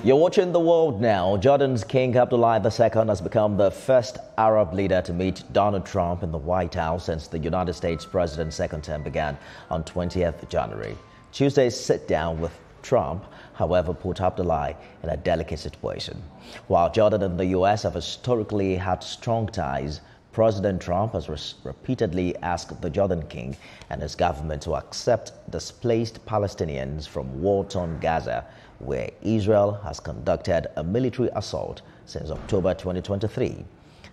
You're watching The World Now. Jordan's King Abdullah II has become the first Arab leader to meet Donald Trump in the White House since the United States president's second term began on 20th January. Tuesday's sit-down with Trump, however, put Abdullah in a delicate situation. While Jordan and the U.S. have historically had strong ties, President Trump has repeatedly asked the Jordan King and his government to accept displaced Palestinians from war-torn Gaza, where Israel has conducted a military assault since October 2023.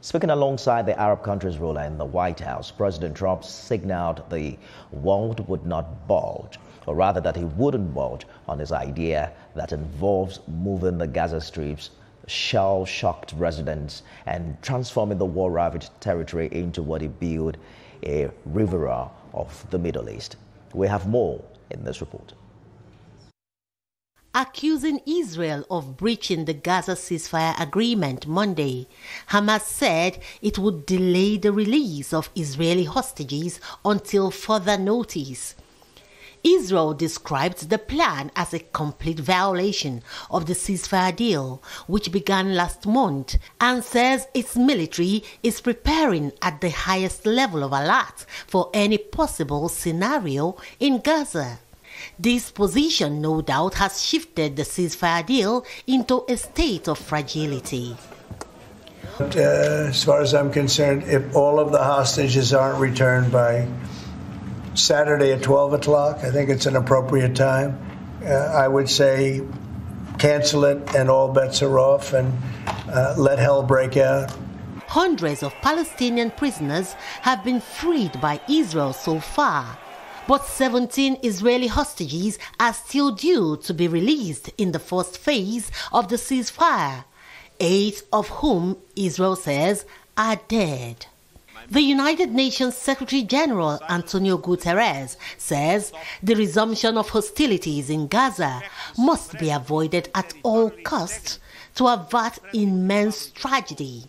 Speaking alongside the Arab country's ruler in the White House, President Trump signaled the world would not budge, or rather that he wouldn't budge on his idea that involves moving the Gaza Strip's shell-shocked residents and transforming the war-ravaged territory into what he billed a Riviera of the Middle East. We have more in this report. Accusing Israel of breaching the Gaza ceasefire agreement Monday, Hamas said it would delay the release of Israeli hostages until further notice. Israel described the plan as a complete violation of the ceasefire deal, which began last month, and says its military is preparing at the highest level of alert for any possible scenario in Gaza. This position, no doubt, has shifted the ceasefire deal into a state of fragility. As far as I'm concerned, if all of the hostages aren't returned by Saturday at 12 o'clock, I think it's an appropriate time. I would say cancel it and all bets are off and let hell break out. Hundreds of Palestinian prisoners have been freed by Israel so far, but 17 Israeli hostages are still due to be released in the first phase of the ceasefire, 8 of whom Israel says are dead. The United Nations Secretary General Antonio Guterres says the resumption of hostilities in Gaza must be avoided at all costs to avert immense tragedy.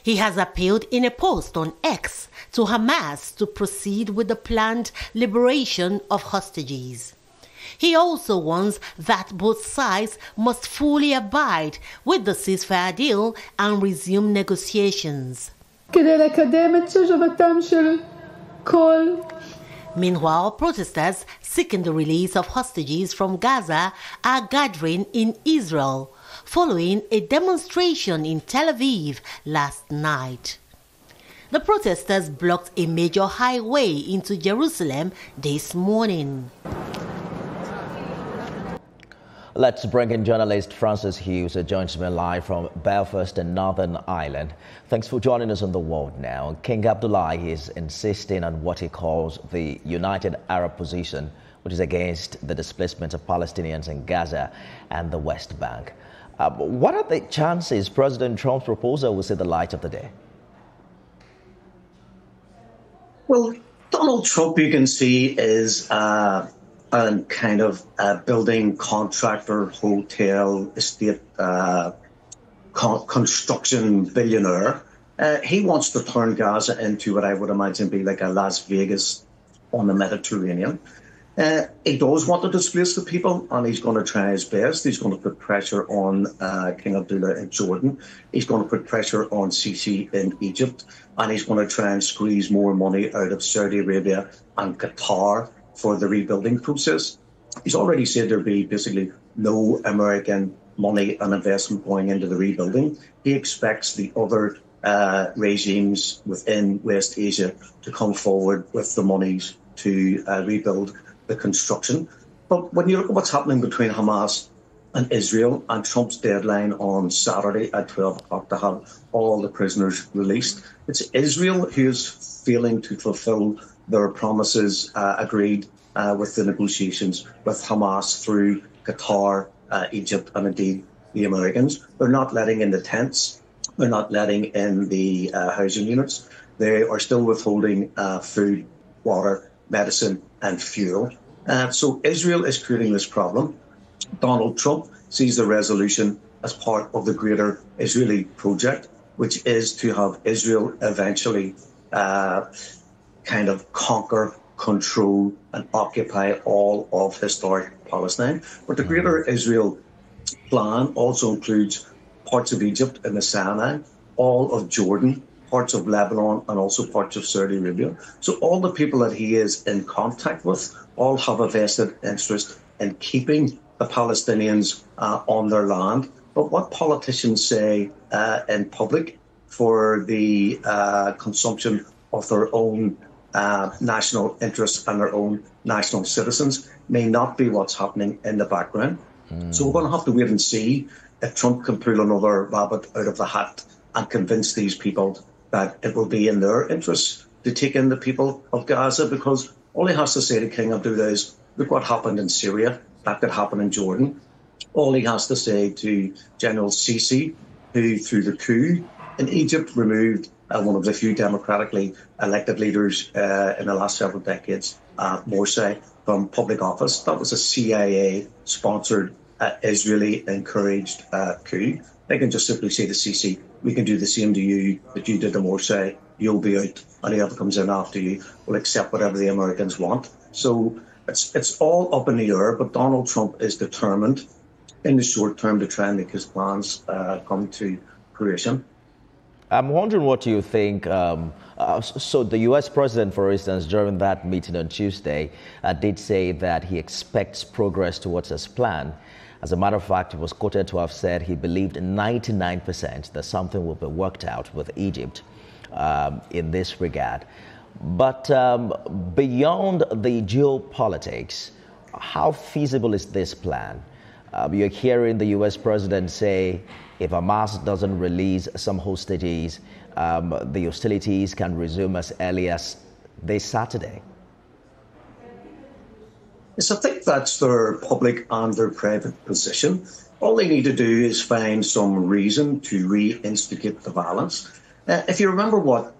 He has appealed in a post on X to Hamas to proceed with the planned liberation of hostages. He also warns that both sides must fully abide with the ceasefire deal and resume negotiations. Meanwhile, protesters seeking the release of hostages from Gaza are gathering in Israel, following a demonstration in Tel Aviv last night. The protesters blocked a major highway into Jerusalem this morning. Let's bring in journalist Francis Hughes, who joins me live from Belfast in Northern Ireland. Thanks for joining us on The World Now. King Abdullah is insisting on what he calls the United Arab position, which is against the displacement of Palestinians in Gaza and the West Bank. What are the chances President Trump's proposal will see the light of the day? Well, Donald Trump, you can see, is a kind of building contractor, hotel, estate, construction billionaire. He wants to turn Gaza into what I would imagine be like a Las Vegas on the Mediterranean. He does want to displace the people, and he's going to try his best. He's going to put pressure on King Abdullah in Jordan. He's going to put pressure on Sisi in Egypt, and he's going to try and squeeze more money out of Saudi Arabia and Qatar for the rebuilding process. He's already said there'll be basically no American money and investment going into the rebuilding. He expects the other regimes within West Asia to come forward with the monies to rebuild the construction. But when you look at what's happening between Hamas and Israel and Trump's deadline on Saturday at 12 o'clock to have all the prisoners released, it's Israel who is failing to fulfill their promises agreed with the negotiations with Hamas through Qatar, Egypt, and indeed the Americans. They're not letting in the tents. They're not letting in the housing units. They are still withholding food, water, medicine, and fuel. So Israel is creating this problem. Donald Trump sees the resolution as part of the greater Israeli project, which is to have Israel eventually kind of conquer, control, and occupy all of historic Palestine. But the greater Israel plan also includes parts of Egypt and the Sinai, all of Jordan, parts of Lebanon, and also parts of Saudi Arabia. So all the people that he is in contact with all have a vested interest in keeping the Palestinians on their land. But what politicians say in public for the consumption of their own national interests and their own national citizens may not be what's happening in the background. So we're going to have to wait and see if Trump can pull another rabbit out of the hat and convince these people that it will be in their interests to take in the people of Gaza, because all he has to say to King Abdullah is, look what happened in Syria, that could happen in Jordan. All he has to say to General Sisi, who through the coup in Egypt removed one of the few democratically elected leaders in the last several decades, Morsi, from public office. That was a CIA-sponsored, Israeli-encouraged coup. They can just simply say to Sisi, we can do the same to you that you did to Morsi, you'll be out, and whoever comes in after you will accept whatever the Americans want. So it's all up in the air, but Donald Trump is determined in the short term to try and make his plans come to fruition. I'm wondering what you think. So the U.S. president, for instance, during that meeting on Tuesday, did say that he expects progress towards his plan. As a matter of fact, he was quoted to have said he believed 99% that something will be worked out with Egypt in this regard. But beyond the geopolitics, how feasible is this plan? You're hearing the U.S. president say if Hamas doesn't release some hostages, the hostilities can resume as early as this Saturday. Yes, I think that's their public and their private position. All they need to do is find some reason to reinstigate the violence. If you remember what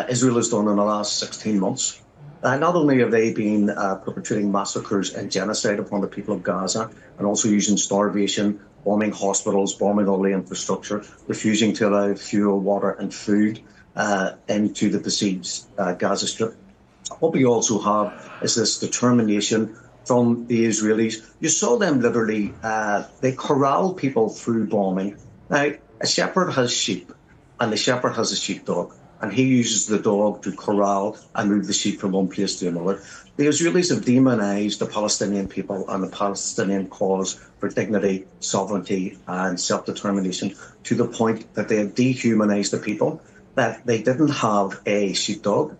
Israel has done in the last 16 months, not only have they been perpetrating massacres and genocide upon the people of Gaza, and also using starvation, bombing hospitals, bombing all the infrastructure, refusing to allow fuel, water and food into the besieged Gaza Strip. What we also have is this determination from the Israelis. You saw them literally, they corral people through bombing. Now, a shepherd has sheep, and the shepherd has a sheepdog, and he uses the dog to corral and move the sheep from one place to another. The Israelis have demonized the Palestinian people and the Palestinian cause for dignity, sovereignty and self-determination to the point that they have dehumanized the people, that they didn't have a sheepdog.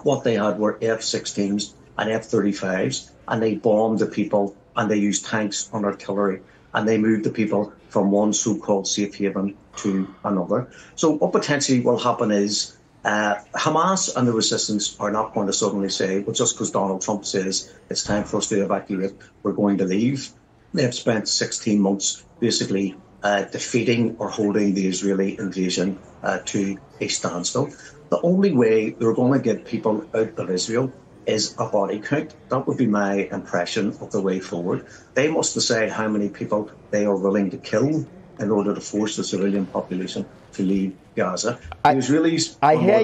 What they had were F-16s and F-35s, and they bombed the people, and they used tanks and artillery, and they moved the people from one so-called safe haven to another. So what potentially will happen is Hamas and the resistance are not going to suddenly say, well, just because Donald Trump says it's time for us to evacuate, we're going to leave. They've spent 16 months basically defeating or holding the Israeli invasion to a standstill. The only way they're going to get people out of Israel is a body count. That would be my impression of the way forward. They must decide how many people they are willing to kill in order to force the civilian population to leave Gaza. The Israelis I hear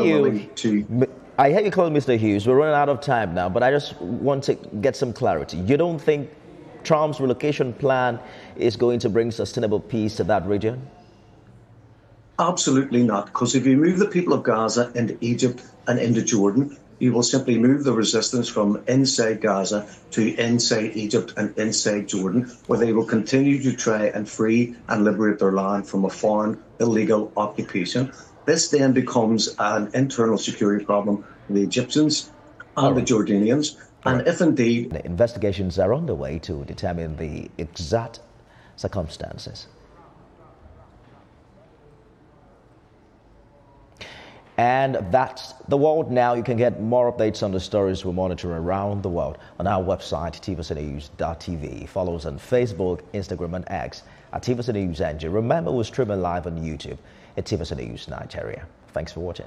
you calling Mr. Hughes. We're running out of time now, but I just want to get some clarity. You don't think Trump's relocation plan is going to bring sustainable peace to that region? Absolutely not, because if you move the people of Gaza into Egypt and into Jordan, you will simply move the resistance from inside Gaza to inside Egypt and inside Jordan, where they will continue to try and free and liberate their land from a foreign illegal occupation. This then becomes an internal security problem for the Egyptians and the Jordanians. And if indeed... The investigations are underway to determine the exact circumstances. And that's the world now. You can get more updates on the stories we monitor around the world on our website, tvcnews.tv. Follow us on Facebook, Instagram, and X at TVC News NG. Remember, we're streaming live on YouTube at TVC News Nigeria. Thanks for watching.